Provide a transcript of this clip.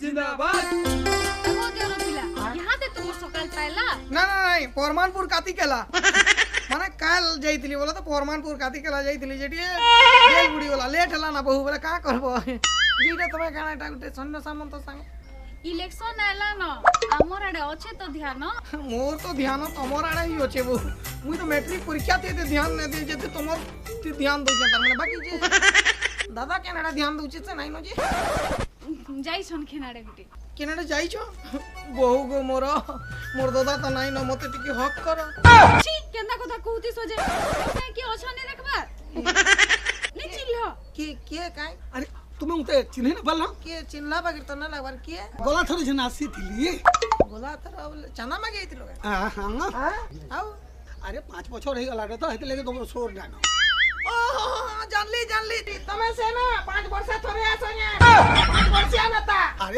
जिंदाबाद हो देरो पिला यहाँ दे तुम सकाल पाइला ना ना नहीं परमानपुर काती केला माने काल जाइतिली बोला तो परमानपुर काती केला जाइतिली जेटी बेल बुडी वाला लेट हला ना बहु बोले का करबो जीटा तमे काना टा गुटे सन्न सामंत संग इलेक्शन आला न हमर आडे अच्छे तो ध्यान मोर तो ध्यान तमर आड़े ही होचे बहु मुई तो मैट्रिक परीक्षा ते ध्यान ने दे जेते तमर ती ध्यान दो तार माने बाकी जे दादा केनाडा ध्यान दउचे से नाही न जे जाई सन खेनाडे गुटे केनाडा जाइछो बहु गो मोर मोर दादा तो नाही न मते टिके हक कर छी केंदा कथा कहूती सोजे मैं की अछने देखबा नी चिल्लो के काई अरे तुम्हें उते चिन्हे ना बल्ला के चिन्हला बाकी तो ना लगवार के गोला थोड़ी जन आसी थी बोला तर चना मागे आइतिलो हां आउ अरे 5 बछर हे गला तो हेते लेके तुम सोर जानो जानली तमे से ना 5 वर्ष थोड़े आसो 5 वर्ष आनता